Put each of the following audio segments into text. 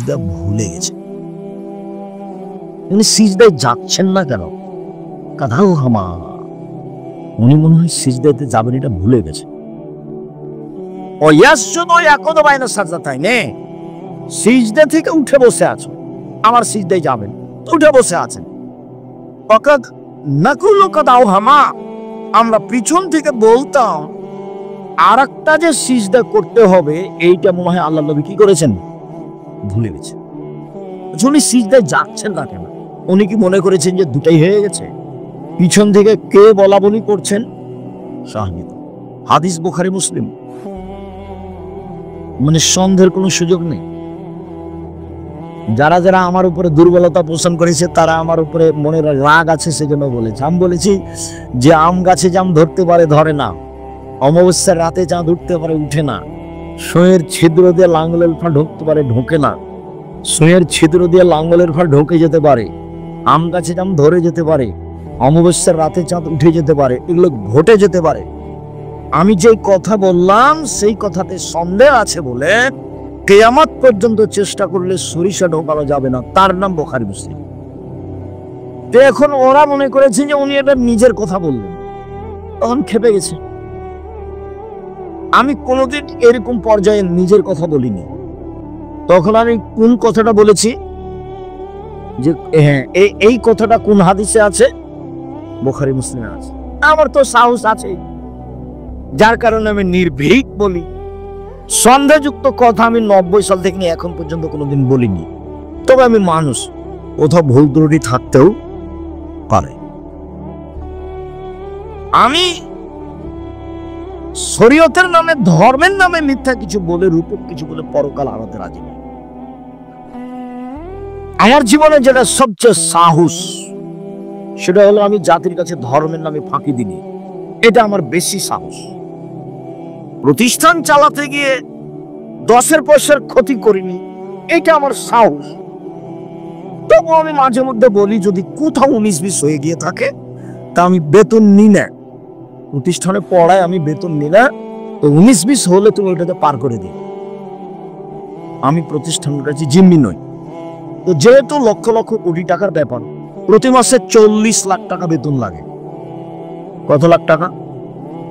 সিজদা ভুলে গেছে। উনি সিজদায় যাচ্ছেন না কেন? কাঁধাও হামা, উনি মনে হয় সিজদাতে যাবেন এটা ভুলে গেছে। সিজদা থেকে উঠে বসে আছো, আমার সিজদায় যাবেন, উঠে বসে আছেন। আমরা পিছন থেকে বলতাম আর একটা যে সিজদা করতে হবে, এইটা মনে হয় আল্লাহ নবী কি করেছেন, ভুলে গেছে। উনি সিজদায় যাচ্ছেন না কেন? উনি কি মনে করেছেন যে দুটাই হয়ে গেছে? পিছন থেকে কে বলা বলি করছেন? সাহাবী। হাদিস বুখারী মুসলিম, মানে সন্দেহের কোনো সুযোগ নেই। যারা যারা আমার উপরে দুর্বলতা পোষণ করেছে তারা আমার উপরে মনে রাগ আছে, সেজন্য বলেছে। আমি বলেছি যে আম গাছে জাম ধরতে পারে, ধরে না। অমাবস্যার রাতে চাঁদ উঠতে পারে, উঠে না। সুঁয়ের ছিদ্র দিয়ে লাঙ্গলের ফাঁক ঢুকতে পারে, ঢোকে না। সুঁয়ের ছিদ্র দিয়ে লাঙ্গলের ফাঁক ঢুকে যেতে পারে, আম গাছে জাম ধরে যেতে পারে, অমাবস্যার রাতে চাঁদ উঠে যেতে পারে, এগুলো ঘটে যেতে পারে। আমি যে কথা বললাম সেই কথাতে সন্দেহ আছে বলে কিয়ামত পর্যন্ত চেষ্টা করলে সরিষা ঢোকানো যাবে না, তার নাম বুখারী মুসলিম। এখন ওরা মনে করেছে যে উনি এটা নিজের কথা বললেন, তখন খেপে গেছে। আমি কোনোদিন এরকম পর্যায়ে নিজের কথা বলিনি। তখন আমি কোন কথাটা বলেছি, যে হ্যাঁ এই কথাটা কোন হাদিসে আছে? বুখারী মুসলিমে আছে। আমার তো সাহস আছে, যার কারণে আমি নির্ভীক বলি। সন্দেহযুক্ত কথা আমি 90 সাল থেকে নিয়ে এখন পর্যন্ত কোনোদিন বলিনি। তবে আমি মানুষ, কোথাও ভুল ত্রুটি থাকতেও পারে। আমি শরীয়তের নামে, ধর্মের নামে মিথ্যা কিছু বলে, রূপক কিছু বলে পরকাল হারাতে রাজি নই। আমার জীবনে যেটা সবচেয়ে সাহস, সেটা হলো আমি জাতির কাছে ধর্মের নামে ফাঁকি দিইনি। এটা আমার বেশি সাহস। প্রতিষ্ঠান চালাতে গিয়ে 10 পয়সার ক্ষতি করিনি, এটা আমার সাহস। তবু আমি মাঝে মধ্যে বলি, যদি কোথাও 19-20 হয়ে গিয়ে থাকে তা আমি বেতন নিই না। প্রতিষ্ঠানে পড়ায় আমি বেতন নিই না, তো 19-20 হলে তুমি ওইটাতে পার করে দিই। আমি প্রতিষ্ঠানের কাছে জিম্মি নই। তো যেহেতু লক্ষ লক্ষ কোটি টাকার ব্যাপার, প্রতি মাসে 40 লাখ টাকা বেতন লাগে। কত লাখ টাকা?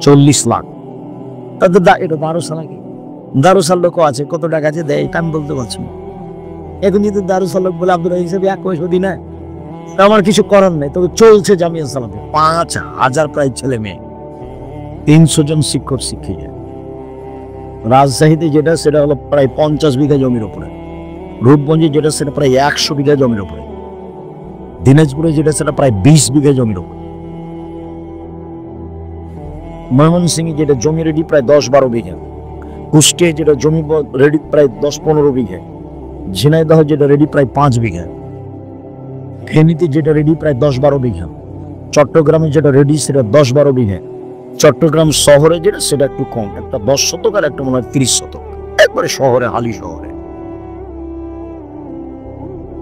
40 লাখ। তাদের এটা 12 নাকি 12 লোক আছে, কত টাকা আছে দেয় এটা আমি বলতে পারছি না। এখন যদি 12 লোক বলে আব্দুল হিসেবে 1 পয়সা দিই না, আমার কিছু করার নেই। তবে চলছে জামিয়া সালাতে 5000 প্রায় ছেলে মেয়ে, 300 জন শিক্ষক শিক্ষিকা। রাজশাহীতে যেটা সেটা হলো প্রায় 50 বিঘা জমির উপরে, রূপগঞ্জে যেটা সেটা প্রায় 100 বিঘা জমির উপরে, দিনাজপুরে যেটা সেটা প্রায় 20 বিঘা জমির উপরে, ময়মনসিংহে যেটা জমি রেডি প্রায় 10-12 বিঘা, কুষ্টিয়ায় যেটা জমি রেডি প্রায় 10-15 বিঘা, ঝিনাইদহ যেটা রেডি প্রায় 5 বিঘা, ফেনীতে যেটা রেডি প্রায় 10-12 বিঘা, চট্টগ্রামে যেটা রেডি সেটা 10-12 বিঘা, চট্টগ্রাম শহরে যেটা সেটা একটু কম, একটা 10 শতক আর একটা মনে হয় 30 শতক, একবারে শহরে, হালি শহরে,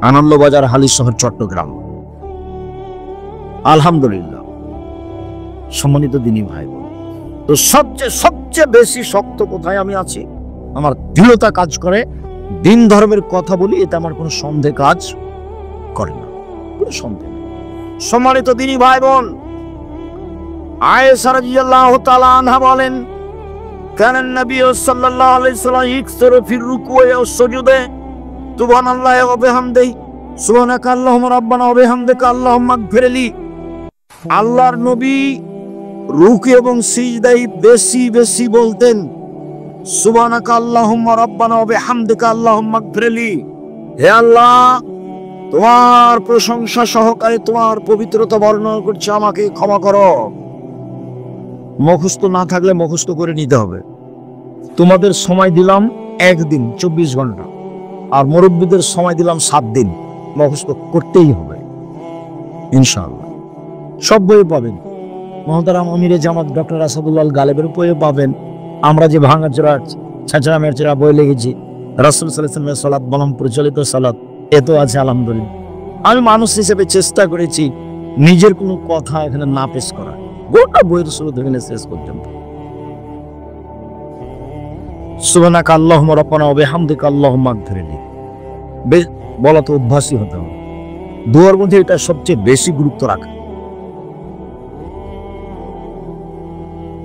আনন্দবাজার, হালি শহর, চট্টগ্রাম। আলহামদুলিল্লাহ, সম্মানিত দিনী ভাই বোন, তো সবচেয়ে বেশি শক্ত কোথায় আমি আছি? আমার দৃঢ়তা কাজ করে, দিন ধর্মের কথা বলি, এটা আমার কোনো সন্দেহ কাজ করে না, কোনো সন্দেহ নেই। সম্মানিত দিনী ভাই বোন, আয়েশা রাদিয়াল্লাহু তাআলা আনহা বলেন, কানা নবী সাল্লাল্লাহু আলাইহি ওয়াসাল্লাম ইকসিরু ফির রুকুই ওয়াস সুজুদে সুবহানাল্লাহি ওয়া বিহামদিহি সুবহানাকা আল্লাহুম্মা রাব্বানা ওয়া বিহামদিকা আল্লাহুম্মা ইগফিরলি। আল্লাহর নবী রুকু এবং সিজদায় বেশি বেশি বলতেন, সুবহানাকা আল্লাহুম্মা রাব্বানা ওয়া বিহামদিকা আল্লাহুম্মা ইগফিরলি। হে আল্লাহ, তোমার প্রশংসা সহকারে তোমার পবিত্রতা বর্ণনা করছে, আমাকে ক্ষমা করো। মুখস্থ না থাকলে মুখস্থ করে নিতে হবে। তোমাদের সময় দিলাম 1 দিন 24 ঘন্টা, আর মুরব্বীদের সময় দিলাম 7 দিন, মুখস্থ করতেই হবে ইনশাআল্লাহ। সব বই পাবেন, মহতারাম আমিরে জামাত ডক্টর আসাদুল্লাহ গালেবের বইয়ে পাবেন। আমরা যে ভাঙাচোরা ছেঁচড়া মেচড়া বই লিখেছি, রাসূল সাল্লাল্লাহু আলাইহি ওয়াসাল্লামের সালাত বনাম প্রচলিত সালাত, এত আছে আলহামদুলিল্লাহ। আমি মানুষ হিসেবে চেষ্টা করেছি নিজের কোনো কথা এখানে না পেশ করা, গোটা বইয়ের শুরু থেকে শেষ পর্যন্ত। সুবহানাকা আল্লাহুম্মা রাব্বানা ওয়া বিহামদিকা আল্লাহুম্মা ইগফিরলি। বলা তো অভ্যাসই হতে হবে। দোয়ার মধ্যে এটা সবচেয়ে বেশি গুরুত্ব রাখে।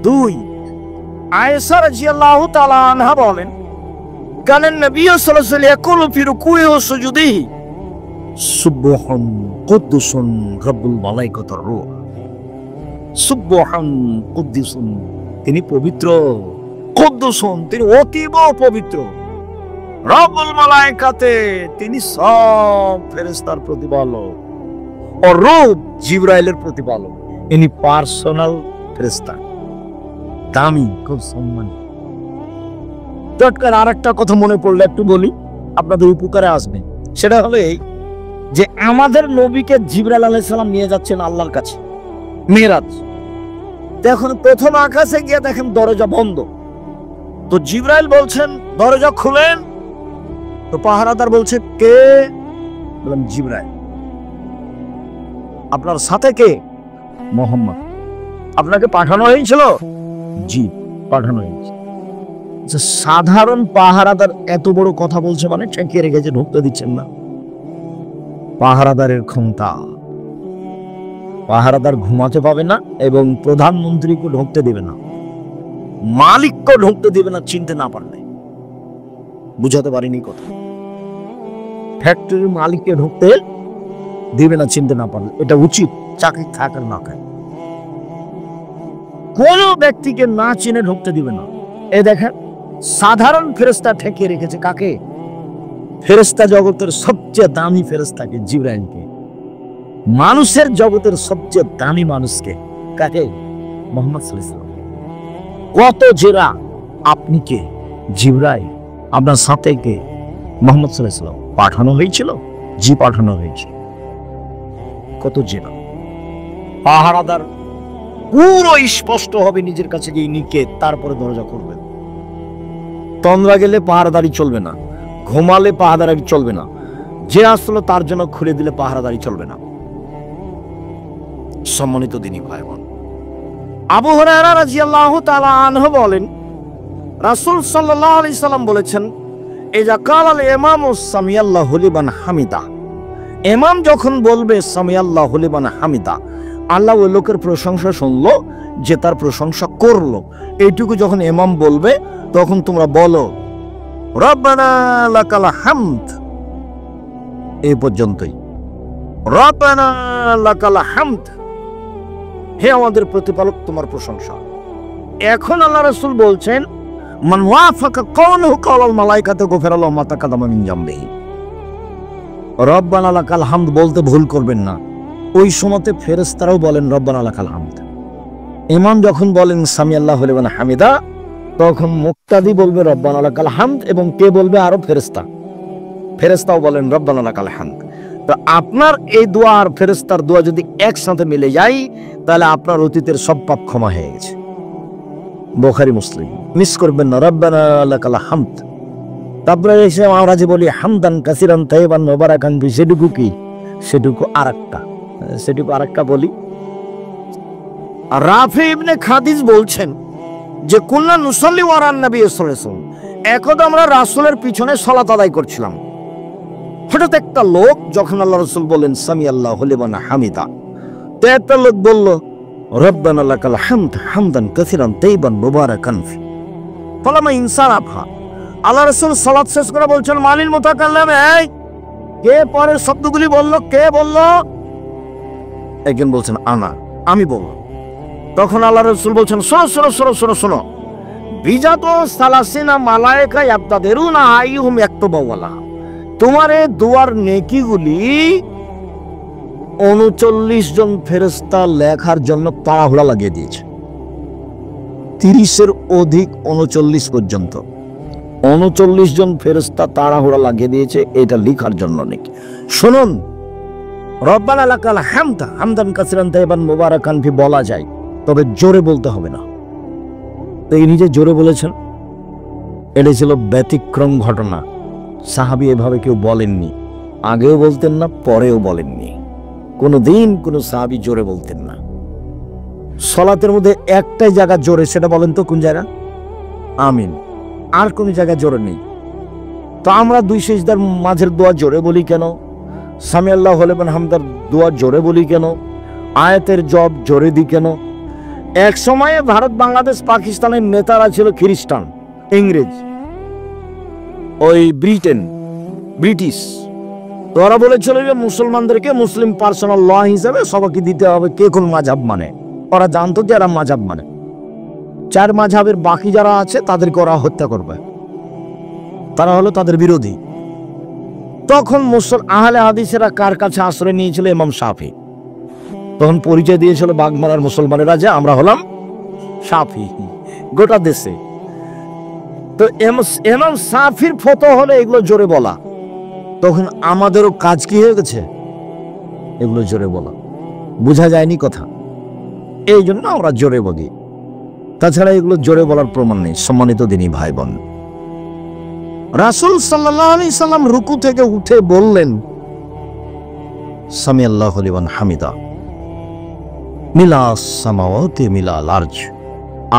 2, আয়েশা রাদিয়াল্লাহু তাআলা আনহা বলেন, কানান নবী সাল্লাল্লাহু আলাইহি ওয়াসাল্লাম ইয়াকুলু ফি রুকুই ওয়া সুজুদিহি সুবহান কুদ্দুসুন রাব্বুল মালাইকাতির রূহ। সুবহান কুদ্দুসুন, তিনি পবিত্র, কুদ্দুসুন, তিনি অতীব পবিত্র, রব্বুল মালাইকাতে, তিনি সব ফেরেশতার প্রতিপালক, ও রূহ, জিবরাইলের প্রতিপালক। ইনি পার্সোনাল ফেরেশতা, দামি, খুব সম্মানী। চটকার আরেকটা কথা মনে পড়লে একটু বলি, আপনাদের উপকারে আসবে। সেটা হলো এই যে আমাদের নবীকে জিবরাইল আলাইহিস সালাম নিয়ে যাচ্ছেন আল্লাহর কাছে মেরাজ। এখন প্রথম আকাশে গিয়ে দেখেন দরজা বন্ধ। তো জিবরাইল বলছেন দরজা খুলেন। তো পাহারাদার বলছে কে? বললাম জিবরাইল। আপনার সাথে কে? মোহাম্মদ। আপনাকে পাঠানো হয়েছিল? জি, পাঠানো হয়েছে। সাধারণ পাহারাদার এত বড় কথা বলছে মানে ঠেকিয়ে রেখেছে, ঢুকতে দিচ্ছেন না। পাহারাদারের ক্ষমতা, পাহারাদার ঘুমাতে পাবে না এবং প্রধানমন্ত্রীকে ঢুকতে দেবে না, মালিককে ঢুকতে দেবে না চিনতে না পারলে। বুঝাতে পারিনি কথা। ফ্যাক্টরির মালিককে ঢুকতে দেবে না চিনতে না পারলে, এটা উচিত, চাকরি থাকার না থাকে। কোন ব্যক্তিকে না চিনে ঢুকতে দিবে না। এ দেখেন সাধারণ ফেরেশতা ঠেকিয়ে রেখেছে কাকে? ফেরেশতা জগতের সবচেয়ে দামি ফেরেশতাকে, জিবরাইলকে। মানুষের জগতের সবচেয়ে দামি মানুষকে কাকে? মুহাম্মদ সাল্লাল্লাহু আলাইহি ওয়াসাল্লাম। কত জেরা, আপনি কে? জিবরাইল। আপনার সাথে কে? মুহাম্মদ সাল্লাল্লাহু আলাইহি ওয়াসাল্লাম। পাঠানো হয়েছিল? জি, পাঠানো হয়েছিল। কত জেরা। পাহারাদার পুরো স্পষ্ট হবে নিজের কাছে যে ইনি কে, তারপরে দরজা করবেন। তন্দ্রা গেলে পাহারাদারি চলবে না, ঘুমালে পাহারাদারি চলবে না, যে আসলো তার জন্য খুলে দিলে পাহারাদারি চলবে না। সম্মানিত দিনী ভাই বোন, আবু হুরায়রা রাদিয়াল্লাহু তাআলা আনহু বলেন, রাসূল সাল্লাল্লাহু আলাইহি সাল্লাম বলেছেন, ইজা কালাল ইমামু সামিয়াল্লাহু লিমান হামিদা, ইমাম যখন বলবে সামিয়াল্লাহু লিমান হামিদা, আল্লাহ ওই লোকের প্রশংসা শুনলো যে তার প্রশংসা করলো, এইটুকু যখন ইমাম বলবে তখন তোমরা বলো রব্বানা লাকাল হামদ। এই পর্যন্তই। রব্বানা লাকাল হামদ, হে আমাদের প্রতিপালক তোমার প্রশংসা। এখন আল্লাহ রাসূল বলছেন, মান ওয়াফাকা কাওলুহু কাওলাল মালাইকাতু গুফিরা লাহু মা তাকাদ্দামা মিন যামবিহি। রব্বানা লাকাল হামদ বলতে ভুল করবেন না। ওই সময়তে ফেরেশতারাও বলেন রব্বানা লাকাল হামদ। ইমাম যখন বলেন সামিআল্লাহু লিমান হামিদা, তখন মুক্তাদি বলবে রব্বানা লাকাল হামদ, এবং কে বলবে? আরো ফেরেশতা। ফেরেশতাও বলেন রব্বানা লাকাল হামদ। তো আপনার এই দোয়া আর ফেরেশতার দোয়া যদি একসাথে মিলে যায়, তাহলে আপনার অতীতের সব পাপ ক্ষমা হয়ে গেছে। বুখারী মুসলিম। মিস করবেন না, রব্বানা লাকাল হামদ। তারপরে এসে আমরা যে বলি হামদান কাসিরান তাইয়িবান মুবারাকান ফি, সেটুকু কি? সেটুকু আরেকটা বলি। রাফি ইবনে খাদিজ বলছেন যে কুল্লা নুসাল্লি ওয়ারান নবী সাল্লাল্লাহু আলাইহি ওয়াসাল্লাম, একদা আমরা রাসূলের পিছনে সালাত আদায় করছিলাম। হঠাৎ একটা লোক, যখন আল্লাহ রাসূল বলেন সামিআল্লাহু লিমান হামিদা, তো একটা লোক বলল রব্বানা লাকাল হামদ হামদান কাসিরান তাইয়িবান মুবারাকান ফি। ফালামা ইনসারাফা, আল্লাহ রাসূল সালাত শেষ করে বলছেন মানিল মুতাকাল্লিম, এই কে পরের শব্দগুলি বলল? কে বলল? একজন বলছেন আনা, আমি বললাম। তখন আল্লাহ রাসূল বলছেন শোনো, বিজাত সালাসিনা মালায়েকা ইয়াবতাদিরুনা আইয়ুহুম ইয়াকতুবুহা, তোমার এই দুয়ার নেকিগুলি 39 জন ফেরেশতা লেখার জন্য তাড়াহুড়া লাগিয়ে দিয়েছে। 30-এর অধিক, 39 পর্যন্ত 39 জন ফেরেশতা তাড়াহুড়া লাগিয়ে দিয়েছে এটা লেখার জন্য নাকি। শুনুন, রব্বানা লাকাল হামদ হামদান কাসিরান তাইয়িবান মুবারাকান ফি বলা যায়, তবে জোরে বলতে হবে না। তো এই নিজে জোরে বলেছেন, এটা ছিল ব্যতিক্রম ঘটনা। সাহাবী এভাবে কেউ বলেননি, আগেও বলতেন না, পরেও বলেননি। কোনদিন কোনো সাহাবী জোরে বলতেন না। সালাতের মধ্যে একটাই জায়গা জোরে, সেটা বলেন তো কোন জায়গা? আমিন। আর কোন জায়গা জোরে নেই। তো আমরা দুই সিজদার মাঝের দোয়া জোরে বলি কেন? সামি আল্লাহু লিমান হামদার দোয়া জোরে বলি কেন? আয়াতের জব জোরে দিই কেন? এক সময়ে ভারত, বাংলাদেশ, পাকিস্তানের নেতারা ছিল খ্রিস্টান, ইংরেজ, ওই ব্রিটিশ। তো ওরা বলেছিল যে মুসলমানদেরকে মুসলিম পার্সোনাল ল হিসেবে সবাইকে দিতে হবে কে কোন মাযহাব মানে। ওরা জানতো যে এরা মাযহাব মানে, 4 মাযহাবের বাকি যারা আছে তাদেরকে ওরা হত্যা করবে, তারা হলো তাদের বিরোধী। তখন আহলে হাদিসেরা কার কাছে আশ্রয় নিয়েছিল? ইমাম শাফি। তখন পরিচয় দিয়েছিল বাগমারার মুসলমানেরা যে আমরা হলাম শাফি গোটা দেশে। তো ইমাম শাফির ফতোয়া হলে এগুলো জোরে বলা। তখন আমাদেরও কাজ কি হয়ে গেছে? এগুলো জোরে বলা। বোঝা যায়নি কথা, এই জন্য আমরা জোরে বলি। তাছাড়া এগুলো জোরে বলার প্রমাণ নেই। সম্মানিত দিনী ভাই বোন, রাসূল সাল্লাল্লাহু আলাইহি সাল্লাম রুকু থেকে উঠে বললেন সামি আল্লাহু লিমান হামিদা, মিলাস সামাওয়াতি মিলাল আরজ,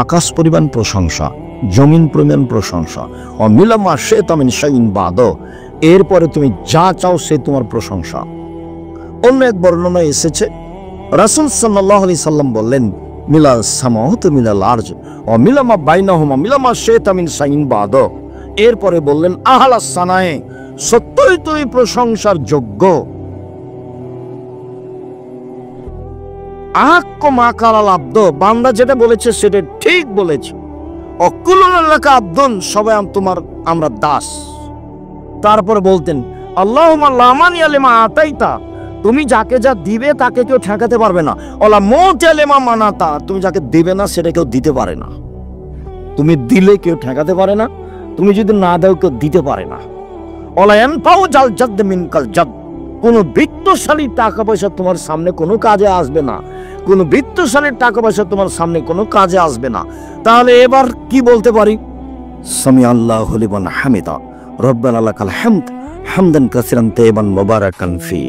আকাশ পরিমাণ প্রশংসা, জমিন পরিমাণ প্রশংসা, ও মিলামা শাইতা মিন শাইইন বাদ, এরপরে তুমি যা চাও সে তোমার প্রশংসা। অন্য এক বর্ণনায় এসেছে রাসূল সাল্লাল্লাহু আলাইহি সাল্লাম বললেন মিলাস সামাওয়াতি মিলাল আরজ, ও মিলামা বাইনাহুমা মিলামা শাইতা মিন শাইইন বাদ, এরপরে বললেন আহলাস সানায়ে, সত্যই তুমি প্রশংসার যোগ্য। বান্দা যেটা বলেছে সেটা ঠিক বলেছে। অকুল্লুকা আব্দুন, সবাই আমরা দাস। তারপরে বলতেন আল্লাহুম্মা লা মানিয়া লিমা আতাইতা, তুমি যাকে যা দিবে তাকে কেউ ঠেকাতে পারবে না। ওয়ালা মুতিয়া লিমা মানাতা, তুমি যাকে দিবে না সেটা কেউ দিতে পারে না। তুমি দিলে কেউ ঠেকাতে পারে না, তুমি যদি না দাও কেউ দিতে পারে না। ওয়ালা ইয়ানফাউ জাল জাদ মিনকাল জাদ, কোন বৃত্তশালী টাকা পয়সা তোমার সামনে কোনো কাজে আসবে না, কোন বৃত্তশালীর টাকা পয়সা তোমার সামনে কোনো কাজে আসবে না। তাহলে এবার কি বলতে পারি? সামি আল্লাহু লিমান হামিদা, রব্বানা লাকাল হামদ হামদান কাসিরান তাইয়িবান মুবারাকান ফি,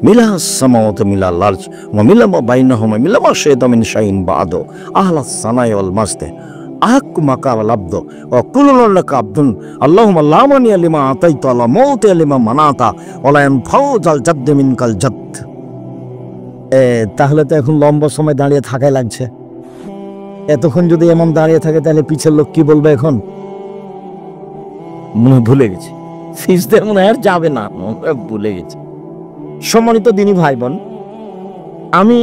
মিলাস সামাওয়াতি মিলাল আরজ, ওয়া মিলামা বাইনাহুমা মিলামা শাইতা মিন শাইইন বাদ, আহলাস সানাই ওয়াল মাসদ, আহাক্কু মাকাল আব্দ, ওয়া কুল্লুকা আব্দুন, আল্লাহুম্মা লা মানিয়া লিমা আতাইতা ওয়া লা মুতিয়া লিমা মানাতা, ওয়া লা ইয়ানফাউ জাল জাদ মিনকাল জাদ। তাহলে তো এখন লম্বা সময় দাঁড়িয়ে থাকাই লাগছে। এতক্ষণ যদি এমন দাঁড়িয়ে থাকে তাহলে পিছের লোক কি বলবে? এখন মনে ভুলে গেছে, সিজদায় মনে আর যাবে না, ভুলে গেছে। সম্মানিত দিনী ভাই বোন, আমি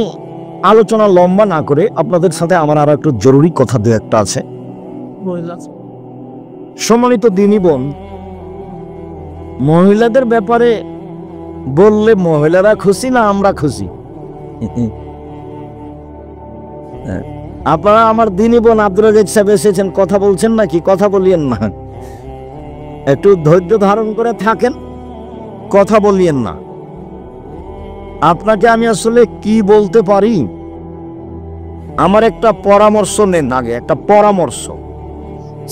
আলোচনা লম্বা না করে আপনাদের সাথে আমার আরো একটু জরুরি কথা দু একটা আছে। সম্মানিত দিনী বোন, মহিলাদের ব্যাপারে বললে মহিলারা খুশি না আমরা খুশি? আপনারা আমার দিনী বোন আব্দুর রাজ্জাক সাহেব এসেছেন, কথা বলছেন নাকি? কথা বলিয়েন না, একটু ধৈর্য ধারণ করে থাকেন, কথা বলিয়েন না। আপনাকে আমি আসলে কি বলতে পারি, আমার একটা পরামর্শ নেন আগে, একটা পরামর্শ।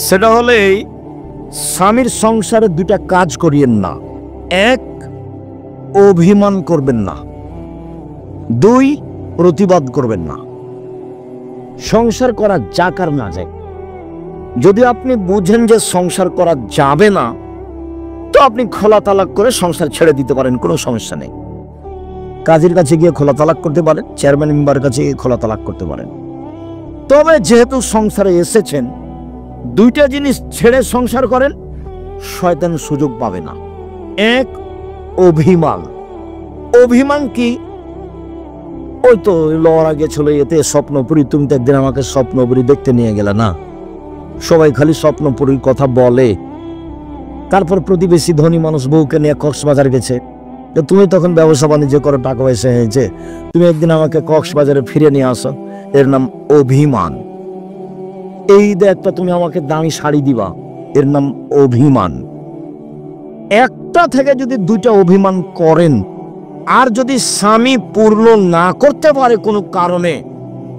সেটা হলে এই, স্বামীর সংসারে 2টা কাজ করিয়েন না। 1, অভিমান করবেন না। 2, প্রতিবাদ করবেন না। সংসার করা যাক আর না যাক, যদি আপনি বুঝেন যে সংসার করা যাবে না, তো আপনি খোলা তালাক করে সংসার ছেড়ে দিতে পারেন, কোনো সমস্যা নেই। কাজীর কাছে গিয়ে খোলা তালাক করতে পারেন, চেয়ারম্যান মেম্বারের কাছে গিয়ে খোলা তালাক করতে পারেন। তবে যেহেতু সংসারে এসেছেন, 2টা জিনিস ছেড়ে সংসার করেন, শয়তান সুযোগ পাবে না। 1, অভিমান। অভিমান কি? ওই তো লওয়ার আগে চলে যেতে স্বপ্নপুরী, তুমি তো একদিন আমাকে স্বপ্নপুরী দেখতে নিয়ে গেলে না। সবাই খালি স্বপ্নপুরীর কথা বলে। তারপর প্রতিবেশী ধনী মানুষ বউকে নিয়ে কক্সবাজার গেছে, তুমি তখন ব্যবসা বাণিজ্য করো, টাকা পয়সা হয়েছে, তুমি একদিন আমাকে কক্সবাজারে ফিরে নিয়ে আসো, এর নাম অভিমান। এই একটা তুমি আমাকে দামি শাড়ি দিবা, এর নাম অভিমান। একটা থেকে যদি 2টা অভিমান করেন, আর যদি স্বামী পূর্ণ না করতে পারে কোনো কারণে,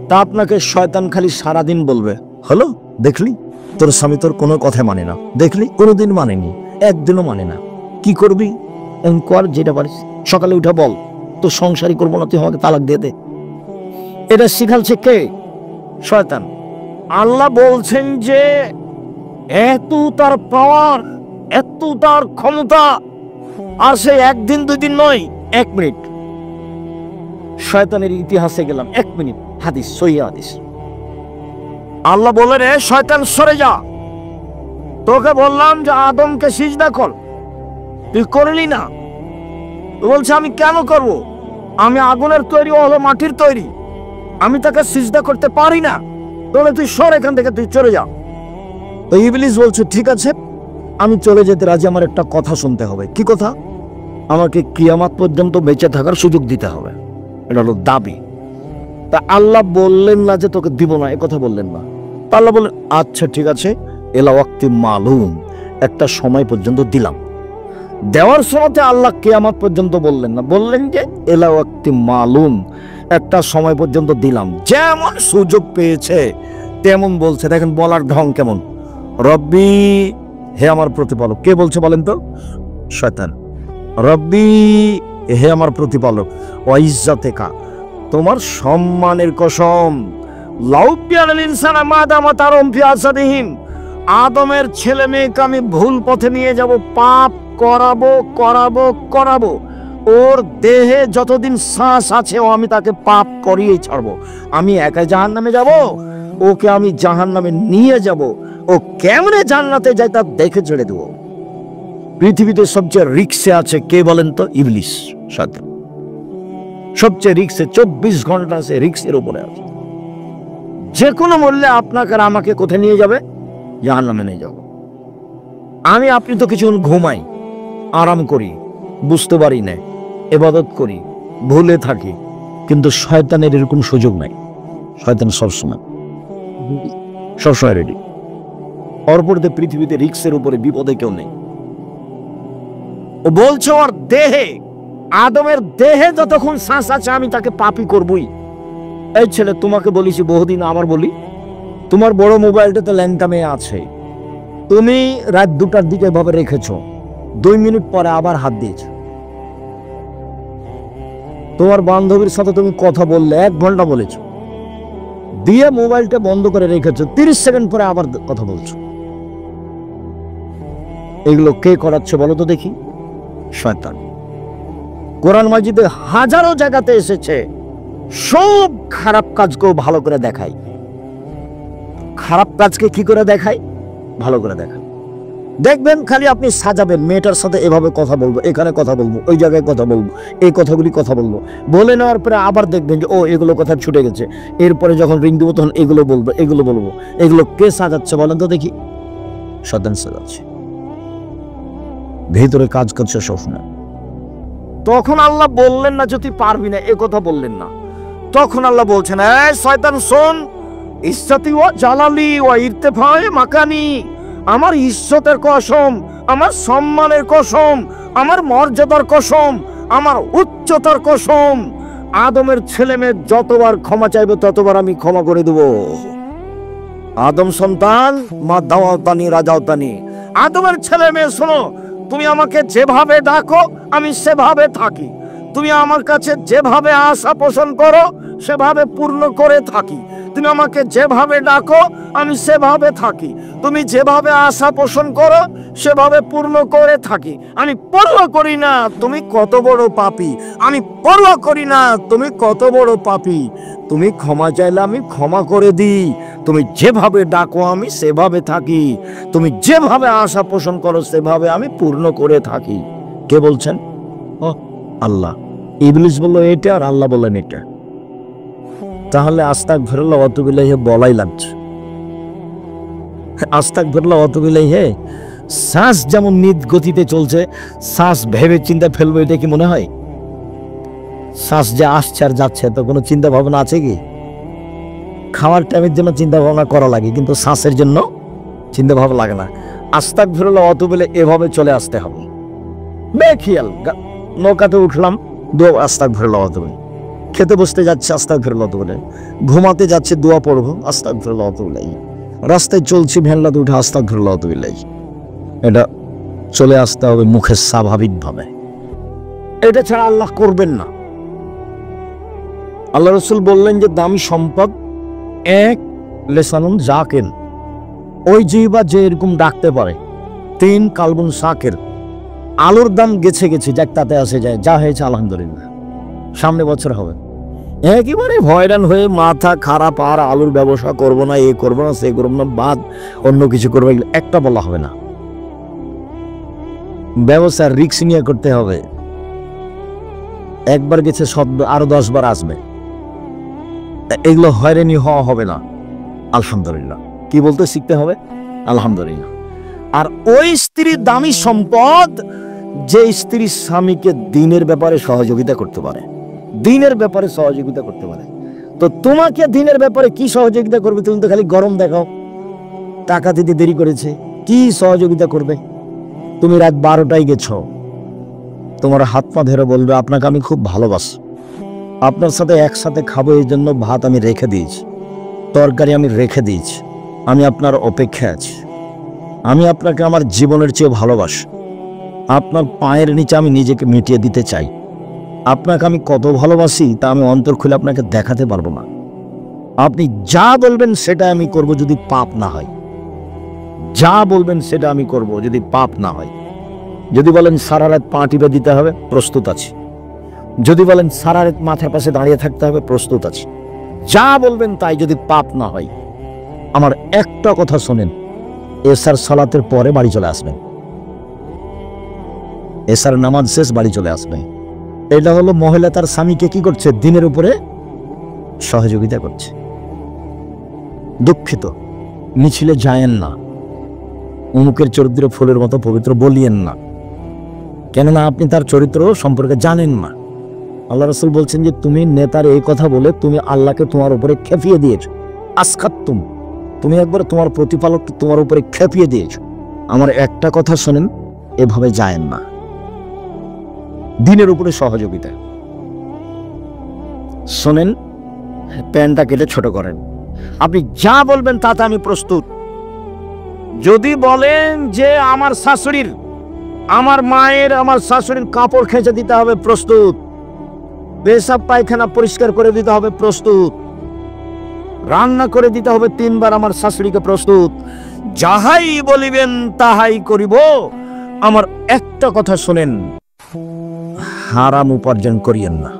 তা আপনাকে শয়তান খালি সারাদিন বলবে, হলো দেখলি তোর স্বামী তোর কোনো কথা মানে না, দেখলি কোনোদিন মানেনি, একদিনও মানে না, কি করবি এখন কর, যেটা পারিস। সকালে উঠে বল তো সংসারই করবো না, তুই আমাকে তালাক দিয়ে দে। এটা শিখালছে কে? শয়তান। আল্লাহ বলছেন যে এত তার পাওয়ার, এত তার ক্ষমতা, আর সে একদিন 2 দিন নয়, 1 মিনিট। শয়তানের ইতিহাসে গেলাম, 1 মিনিট, হাদিস, সহিহ হাদিস। আল্লাহ বললেন, এ শয়তান সরে যা, তোকে বললাম যে আদমকে সিজদা কর, তুই করলি না। বলছে আমি কেন করব, আমি আগুনের তৈরি, ও হলো মাটির তৈরি, আমি তাকে সিজদা করতে পারি না, তাহলে তুই সর এখান থেকে, তুই চলে যা। তো ইবলিস বলছে ঠিক আছে, আমি চলে যেতে রাজি, আমার একটা কথা শুনতে হবে। কি কথা? আমাকে কিয়ামত পর্যন্ত বেঁচে থাকার সুযোগ দিতে হবে, এটা হলো দাবি। তা আল্লাহ বললেন না যে তোকে দিব না, এ কথা বললেন না। তা আল্লাহ বললেন আচ্ছা ঠিক আছে, এলা ওয়াক্তি মালুম, একটা সময় পর্যন্ত দিলাম। দেওয়ার সময়তে আল্লাহ কিয়ামত পর্যন্ত বললেন না, বললেন যে এলা ওয়াক্তি মালুম, একটা সময় পর্যন্ত দিলাম। যেমন সুযোগ পেয়েছে তেমন বলছে। দেখেন বলার ঢং কেমন, রব্বি, হে আমার প্রতিপালক। কে বলছে বলেন তো? শয়তান। রব্বি, হে আমার প্রতিপালক, ওয়াইজ্জাতেকা, তোমার সম্মানের কসম, লাউবিয়াল ইনসানা মাদামা তারুম ফি আসাদিহিম, আদমের ছেলে মেয়েকে আমি ভুল পথে নিয়ে যাব, পাপ করাবো করাবো করাবো, ওর দেহে যতদিন শ্বাস আছে ও আমি তাকে পাপ করিয়েই ছাড়বো। আমি একা জাহান্নামে যাব, ওকে আমি জাহান্নামে নিয়ে যাব, ও কেমনে জান্নাতে যায় তা দেখে ছেড়ে দেবো। পৃথিবীতে সবচেয়ে রিক্সে আছে কে বলেন তো? ইবলিস, শয়তান। সবচেয়ে রিক্সে, 24 ঘন্টা সে রিক্সের উপরে আছে। যে কোনো মূল্যে আপনাকে আর আমাকে কোথায় নিয়ে যাবে? জাহান্নামে নিয়ে যাব। আমি আপনি তো কিছুক্ষণ ঘুমাই, আরাম করি, বুঝতে পারি না, ইবাদত করি, ভুলে থাকি, কিন্তু শয়তানের এরকম সুযোগ নাই। শয়তান সবসময় রেডি। অপরতে পৃথিবীতে রিক্সের উপরে, বিপদে কেউ নেই। ও বলছে ওর দেহে, আদমের দেহে যতক্ষণ শ্বাস আছে আমি তাকে পাপী করবই। এই ছেলে, তোমাকে বলিছি বহুদিন, আবার বলি, তোমার বড় মোবাইলটা তো ল্যাংটা মেয়ে আছে, তুমি রাত 2টার দিকে এভাবে রেখেছো, 2 মিনিট পরে আবার হাত দিয়েছ। তোমার বান্ধবীর সাথে তুমি কথা বললে, 1 ঘন্টা বলেছো, দিয়ে মোবাইলটা বন্ধ করে রেখেছো, 30 সেকেন্ড পরে আবার কথা বলছো। এগুলো কে করাচ্ছে বলো তো দেখি? শয়তান। কোরআন মাজিদে হাজারো জায়গাতে এসেছে, সব খারাপ কাজকেও ভালো করে দেখায়। খারাপ কাজকে কি করে দেখায়? ভালো করে দেখায়। দেখবেন খালি আপনি সাজাবেন, মেয়েটার সাথে এভাবে কথা বলবো, এখানে কথা বলবো, ওই জায়গায় কথা বলবো, এই কথাগুলি কথা বলবো, বলে নেওয়ার পরে আবার দেখবেন যে ও এগুলো কথা ছুটে গেছে, এরপরে যখন রিং দেবো তখন এগুলো বলবো, এগুলো বলবো। এগুলো কে সাজাচ্ছে বলেন তো দেখি? শয়তান সাজাচ্ছে, ভেতরে কাজ করছে সবসময়। তখন আল্লাহ বললেন না যে তুই পারবি না, এ কথা বললেন না। তখন আল্লাহ বলছেন, এই শয়তান শোন, ইজ্জতি ওয়া জালালি ওয়া ইরতিফায়ে মাকানি, আমার ইজ্জতের কসম, আমার সম্মানের কসম, আমার মর্যাদার কসম, আমার উচ্চতার কসম, আদমের ছেলে মেয়ে যতবার ক্ষমা চাইবে ততবার আমি ক্ষমা করে দেব। আদম সন্তান, মা দাওয়াতানি রাজাওতানি, আদমের ছেলে মেয়ে শোনো, তুমি আমাকে যেভাবে ডাকো আমি সেভাবে থাকি, তুমি আমার কাছে যেভাবে আশা পোষণ করো সেভাবে পূর্ণ করে থাকি, তুমি আমাকে যেভাবে ডাকো আমি সেভাবে থাকি, তুমি যেভাবে আশা পোষণ করো সেভাবে পূর্ণ করে থাকি। আমি পরোয়া করি না তুমি কত বড় পাপী, আমি পরোয়া করি না তুমি কত বড় পাপী, তুমি ক্ষমা চাইলে আমি ক্ষমা করে দিই, তুমি যেভাবে ডাকো আমি সেভাবে থাকি, তুমি যেভাবে আশা পোষণ করো সেভাবে আমি পূর্ণ করে থাকি। কে বলছেন? ও আল্লাহ। ইবলিস বললো এটা, আর আল্লাহ বললেন এটা। তাহলে আস্তাগফিরুল্লাহ ওয়া আতুবু ইলাইহি বলাই লাগছে। আস্তাগফিরুল্লাহ ওয়া আতুবু ইলাইহি, শ্বাস যেমন নিজ গতিতে চলছে, শ্বাস ভেবে চিন্তা ফেলবো, এটা কি মনে হয়? শ্বাস যে আসছে আর যাচ্ছে, তো কোনো চিন্তা ভাবনা আছে কি? খাওয়ার টাইমের জন্য চিন্তা ভাবনা করা লাগে, কিন্তু শ্বাসের জন্য চিন্তা ভাবনা লাগে না। আস্তাগফিরুল্লাহ ওয়া আতুবু ইলাইহি এভাবে চলে আসতে হবে, বেখিয়াল। নৌকাতে উঠলাম, দোয়া আস্তাগফিরুল্লাহ ওয়া আতুবু ইলাইহি, খেতে বসতে যাচ্ছে আস্তাগফিরুল্লাহ ওয়া আতুবু ইলাইহি, ঘুমাতে যাচ্ছে দোয়া পড়বো আস্তাগফিরুল্লাহ ওয়া আতুবু ইলাইহি, রাস্তায় চলছি ভ্যানলাতে উঠে আস্তাগফিরুল্লাহ ওয়া আতুবু ইলাইহি। এটা চলে আসতে হবে মুখে স্বাভাবিকভাবে, এটা ছাড়া আল্লাহ করবেন না। আল্লাহ রাসূল বললেন যে দামি সম্পদ এক লেসানুন জাকিন, ওই জিহ্বা যে এরকম ডাকতে পারে, 3 কালবন শাকের আলুর দাম গেছে যাক তাতে আসে যায়, যা হয়েছে আলহামদুলিল্লাহ, সামনে বছর হবে। একেবারে হয়রান হয়ে মাথা খারাপ, আর আলুর ব্যবসা করব না, এ করবো না, সে করবো না, বাদ অন্য কিছু করবো, একটা বলা হবে না। ব্যবসা রিস্ক নিয়ে করতে হবে। একবার গেছে আরো 10 বার আসবে, এগুলো হয়রানি হওয়া হবে না। আলহামদুলিল্লাহ, কি বলতে শিখতে হবে আলহামদুলিল্লাহ। আর ওই স্ত্রী দামি সম্পদ যে স্ত্রী স্বামীকে দিনের ব্যাপারে সহযোগিতা করতে পারে, দিনের ব্যাপারে সহযোগিতা করতে পারে। তো তোমাকে দিনের ব্যাপারে কি সহযোগিতা করবে? তুমি তো খালি গরম দেখাও, টাকা দিতে দেরি করেছে, কি সহযোগিতা করবে? তুমি রাত 12টায় গেছো, তোমার হাত পা ধরে বলবে আপনাকে আমি খুব ভালোবাসি, আপনার সাথে একসাথে খাবো, এই জন্য ভাত আমি রেখে দিয়েছি, তরকারি আমি রেখে দিয়েছি, আমি আপনার অপেক্ষায় আছি, আমি আপনাকে আমার জীবনের চেয়ে ভালোবাসি, আপনার পায়ের নিচে আমি নিজেকে মিটিয়ে দিতে চাই, আপনাকে আমি কত ভালোবাসি তা আমি অন্তর খুলে আপনাকে দেখাতে পারবো না। আপনি যা বলবেন সেটা আমি করব যদি পাপ না হয়, যা বলবেন সেটা আমি করব যদি পাপ না হয়। যদি বলেন সারা রাত পা টিপে দিতে হবে, প্রস্তুত আছি। যদি বলেন সারা রাত মাথার পাশে দাঁড়িয়ে থাকতে হবে, প্রস্তুত আছি। যা বলবেন তাই, যদি পাপ না হয়। আমার একটা কথা শোনেন, এশার সালাতের পরে বাড়ি চলে আসবেন, এশার নামাজ শেষ বাড়ি চলে আসবেন। এটা হলো মহিলা তার স্বামীকে কি করছে? দিনের উপরে সহযোগিতা করছে। দুঃখিত, মিছিলে যায়েন না, অমুকের চরিত্র ফুলের মতো পবিত্র বলিয়েন না, কেননা আপনি তার চরিত্র সম্পর্কে জানেন না। আল্লাহ রাসূল বলছেন যে তুমি নেতার এই কথা বলে তুমি আল্লাহকে তোমার উপরে খেপিয়ে দিয়েছো। আসখাত্তুম, তুমি একবার তোমার প্রতিপালক তোমার উপরে খেপিয়ে দিয়েছো। আমার একটা কথা শোনেন, এভাবে যায়েন না। দিনের উপরে সহযোগিতা শোনেন, প্যান্টটা কেটে ছোট করেন, আপনি যা বলবেন তাতে আমি প্রস্তুত। যদি বলেন যে আমার শাশুড়ির, আমার মায়ের, আমার শাশুড়ির কাপড় খেঁচে দিতে হবে, প্রস্তুত। পেশাব পায়খানা পরিষ্কার করে দিতে হবে, প্রস্তুত। রান্না করে দিতে হবে 3 বার আমার শাশুড়িকে, প্রস্তুত। যাহাই বলিবেন তাহাই করিব। আমার একটা কথা শোনেন, হারাম উপার্জন করিয়েন না,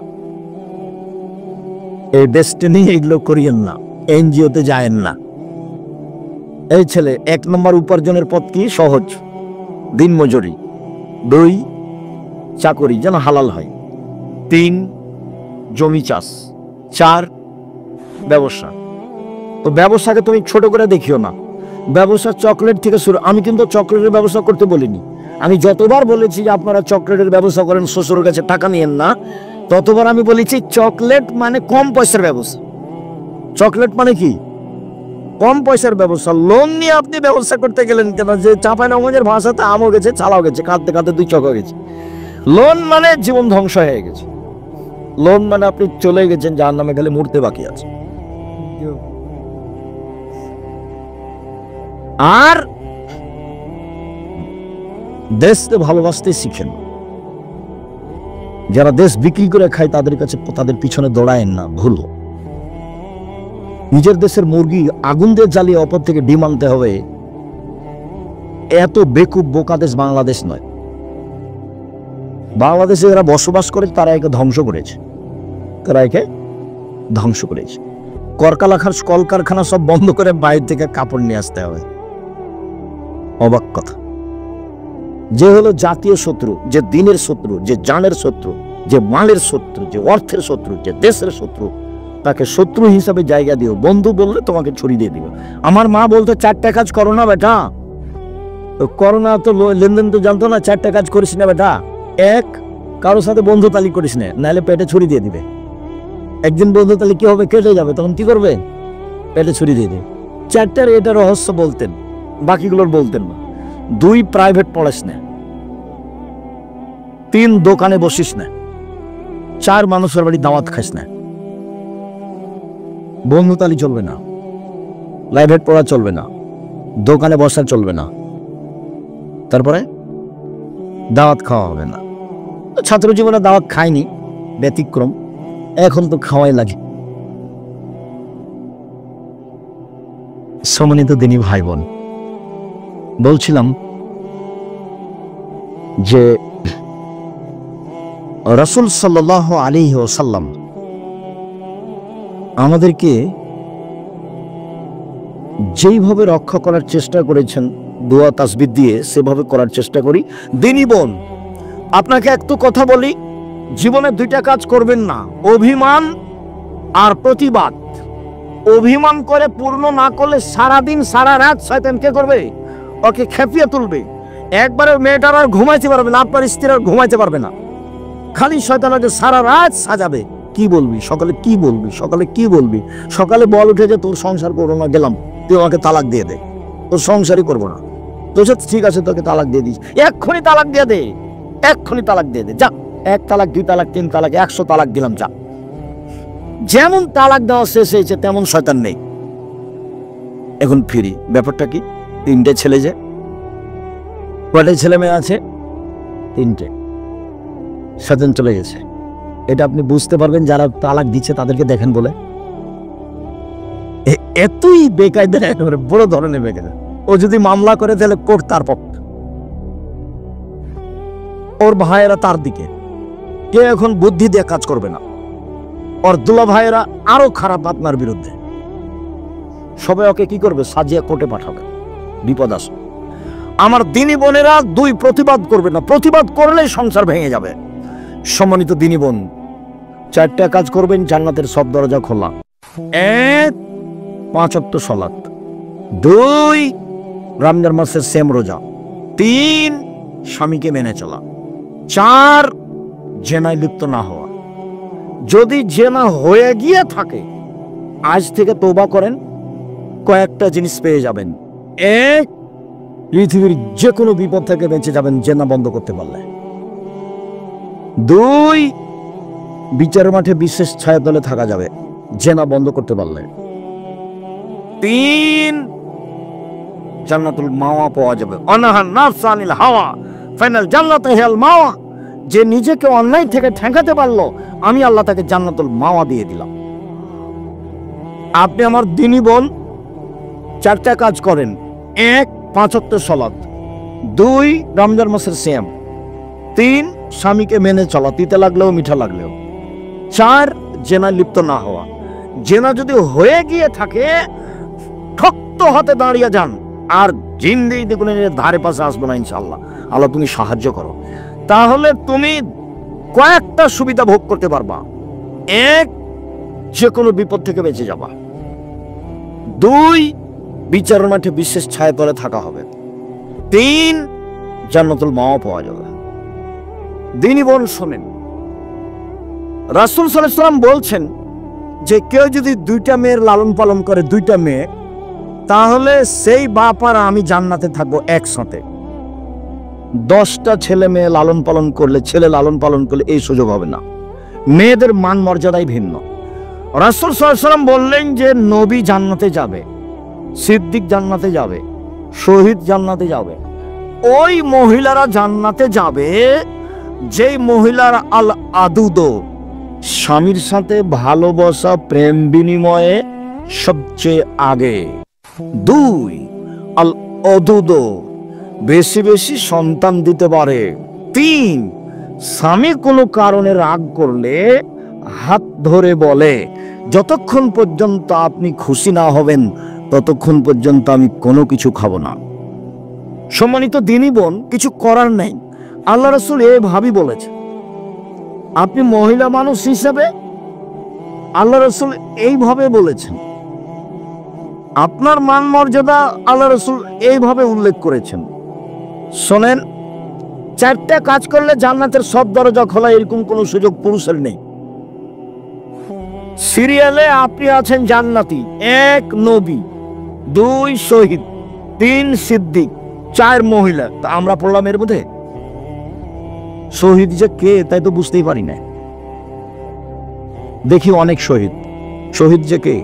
এই ডেস্টিনি এগুলো করিয়েন না, এনজিওতে যায়েন না। এই ছেলে 1 নম্বর উপার্জনের পথ কি? সহজ, দিন মজুরি। 2 চাকরি যেন হালাল হয়। 3 জমি চাষ। 4 ব্যবসা। তো ব্যবসাকে তুমি ছোট করে দেখিও না। ব্যবসা চকলেট থেকে শুরু। আমি কিন্তু চকলেটের ব্যবসা করতে বলিনি। আমি যতবার বলেছি যে আপনারা চকলেটের ব্যবসা করেন, শ্বশুরের কাছে টাকা নিয়েন না, ততবার আমি বলেছি চকলেট মানে কম পয়সার ব্যবসা। চকলেট মানে কি? কম পয়সার ব্যবসা। লোন নিয়ে আপনি ব্যবসা করতে গেলেন কেন? যে চাঁপাইনবাবগঞ্জের ভাষাতে আমও গেছে, ছালাও গেছে, কাঁদতে কাঁদতে 2 চক গেছে। লোন মানে জীবন ধ্বংস হয়ে গেছে। লোন মানে আপনি চলে গেছেন জাহান্নামে, গেলে মরতে বাকি আছে। আর দেশকে ভালোবাসতে শিখেন। যারা দেশ বিক্রি করে খায় তাদের কাছে, তাদের পিছনে দৌড়ায়েন না, ভুল। নিজের দেশের মুরগি আগুন দিয়ে জ্বালিয়ে অপর থেকে ডিম আনতে হবে, এত বেকুব বোকা দেশ বাংলাদেশ নয়। বাংলাদেশে যারা বসবাস করে তারা একে ধ্বংস করেছে, তারা একে ধ্বংস করেছে। কলকারখানা সব বন্ধ করে বাইরে থেকে কাপড় নিয়ে আসতে হবে। অবাক কথা। যে হলো জাতীয় শত্রু, যে দিনের শত্রু, যে জানের শত্রু, যে মালের শত্রু, যে অর্থের শত্রু, যে দেশের শত্রু, তাকে শত্রু হিসাবে জায়গা দিও। বন্ধু বললে তোমাকে ছুরি দিয়ে দিবে। আমার মা বলতো 4টা কাজ করো না বেটা। করোনা তো লেনদেন তো জানতো না, 4টা কাজ করিস না বেটা। 1, কারোর সাথে বন্ধু তালি করিস না, নাহলে পেটে ছুরি দিয়ে দিবে। একদিন বন্ধু তালি কি হবে? কেটে যাবে, তখন কি করবে? পেটে ছুরি দিয়ে দিবে। 4টার এটা রহস্য বলতেন, বাকিগুলোর বলতেন না। 2 প্রাইভেট পড়াস না। 3 দোকানে বসিস না। 4 মানুষের বাড়ি দাওয়াত খাস না। বন্ধু তালি চলবে না, প্রাইভেট পড়া চলবে না, দোকানে বসা চলবে না, তারপরে দাওয়াত খাওয়া হবে না। ছাত্র জীবনে দাওয়াত খাইনি, ব্যতিক্রম, এখন তো খাওয়াই লাগে। সম্মানিত দিনী ভাই বোন, বলছিলাম যে রাসূল সাল্লাল্লাহু আলাইহি ওয়াসাল্লাম আমাদেরকে যেইভাবে রক্ষা করার চেষ্টা করেছেন দোয়া তাসবিহ দিয়ে, সেভাবে করার চেষ্টা করি। দিনী বোন, আপনাকে একটু কথা বলি, জীবনে দুইটা কাজ করবেন না, অভিমান আর প্রতিবাদ। অভিমান করে পূর্ণ না করলে সারাদিন সারা রাত শয়তান কে করবে? ওকে খেপিয়ে তুলবে। একবারে মেয়েটার আর ঘুমাইতে পারবে না, আপনার স্ত্রী আর ঘুমাইতে পারবে না, খালি শয়তান ওকে সারা রাত সাজাবে। কি বলবি সকালে, কি বলবি সকালে, কি বলবি সকালে? বল উঠে যে তোর সংসার করবো না, গেলাম, তুই আমাকে তালাক দিয়ে দে, তোর সংসারই করবো না। তোর সাথে ঠিক আছে, তোকে তালাক দিয়ে দিস, এক্ষুনি তালাক দিয়ে দে, এক্ষুনি তালাক দিয়ে দে, যা। 1 তালাক, 2 তালাক, 3 তালাক, 100 তালাক দিলাম, যা। যেমন তালাক দেওয়া শেষ হয়েছে তেমন শয়তান নেই। এখন ফিরি, ব্যাপারটা কি? 3টে ছেলে, যে কয়টা ছেলে মেয়ে আছে? 3টে। শয়তান চলে গেছে। এটা আপনি বুঝতে পারবেন যারা তালাক দিচ্ছে তাদেরকে দেখেন বলে। এতই বেকায়দা, একেবারে বড় ধরনের বেকায়দা। ও যদি মামলা করে তাহলে কোর্ট তার পক্ষে, ওর ভাইয়েরা তার দিকে, কে এখন বুদ্ধি দিয়ে কাজ করবে না। ওর দুলা ভাইয়েরা আরো খারাপ আপনার বিরুদ্ধে, সবাই ওকে কি করবে? সাজিয়া কোর্টে পাঠাবে, বিপদ আসে। আমার দিনী বোনেরা, 2, প্রতিবাদ করবে না, প্রতিবাদ করলেই সংসার ভেঙে যাবে। সম্মানিত দিনী বোন, 4টা কাজ করবেন, জান্নাতের সব দরজা খোলা। 1, 5 ওয়াক্ত সালাত। 2, রমজান মাসের সেম রোজা। 3, স্বামীকে মেনে চলা। 4, জেনায় লিপ্ত না হওয়া। যদি জেনা হয়ে গিয়ে থাকে, আজ থেকে তওবা করেন, কয়েকটা জিনিস পেয়ে যাবেন। 1, পৃথিবীর যে কোনো বিপদ থেকে বেঁচে যাবেন জেনা বন্ধ করতে পারলে। 2, বিচারের মাঠে বিশেষ ছায়াতলে থাকা যাবে জেনা বন্ধ করতে পারলে। 3, জান্নাতুল মাওয়া পাওয়া যাবে। অনাহা নাফস আনিল হাওয়া ফাইনাল জান্নাতে হিয়াল মাওয়া। যে নিজেকে অন্যায় থেকে ঠেকাতে পারলো, আমি আল্লাহ তাকে জান্নাতুল মাওয়া দিয়ে দিলাম। আপনি আমার দিনী বোন, 4টা কাজ করেন। 1, 5 ওয়াক্ত সালাত। 2, রমজান মাসের সিয়াম। 3, স্বামীকে মেনে চলা, তিতে লাগলেও মিঠা লাগলেও। 4, জেনায় লিপ্ত না হওয়া। জেনা যদি হয়ে গিয়ে থাকে, শক্ত হাতে দাঁড়িয়ে যান, আর জিন্দেগি দেখুন ধারে পাশে আসবো না ইনশাআল্লাহ। আল্লাহ তুমি সাহায্য করো, তাহলে তুমি কয়েকটা সুবিধা ভোগ করতে পারবা। 1, যে কোনো বিপদ থেকে বেঁচে যাবা। 2, বিচারের মাঠে বিশেষ ছায়াতলে থাকা হবে। 3, জান্নাতুল মাওয়া পাওয়া যাবে। দিনী বোন শোনেন, রাসূল সাল্লাল্লাহু আলাইহি ওয়াসাল্লাম বলছেন যে কেউ যদি 2টা মেয়ের লালন পালন করে, 2টা মেয়ে, তাহলে সেই বাপ আর আমি জান্নাতে থাকবো একসাথে। 10টা ছেলে মেয়ে লালন পালন করলে, ছেলে লালন পালন করলে এই সুযোগ হবে না। মেয়েদের মান মর্যাদাই ভিন্ন। রাসূল সাল্লাল্লাহু আলাইহি ওয়াসাল্লাম বললেন যে নবী জান্নাতে যাবে, সিদ্দিক জান্নাতে যাবে, শহীদ জান্নাতে যাবে। ওই মহিলারা জান্নাতে যাবে যেই মহিলার আল আদুদ, স্বামীর সাথে ভালোবাসা প্রেম বিনিময়ে সবচেয়ে আগে। 2, আল অদুদ, বেশি বেশি সন্তান দিতে পারে। 3, স্বামী কোনো কারণে রাগ করলে হাত ধরে বলে, যতক্ষণ পর্যন্ত আপনি খুশি না হবেন ততক্ষণ পর্যন্ত আমি কোনো কিছু খাবো না। সম্মানিত দিনী বোন, কিছু করার নেই, আল্লাহ রাসূল এইভাবেই বলেছে। আপনি মহিলা মানুষ হিসেবে আল্লাহ রাসূল এইভাবে বলেছেন। আপনার মান মর্যাদা আল্লাহ রাসূল এইভাবে উল্লেখ করেছেন। শোনেন, 4টা কাজ করলে জান্নাতের সব দরজা খোলা, এরকম কোনো সুযোগ পুরুষের নেই। সিরিয়ালে আপনি আছেন জান্নাতি। 1, নবী। 2, শহীদ। 3, সিদ্দিক। 4, মহিলা। তা আমরা পড়লাম এর মধ্যে। শহীদ যে কে তাই তো বুঝতেই পারি না। দেখি অনেক শহীদ, শহীদ যে কে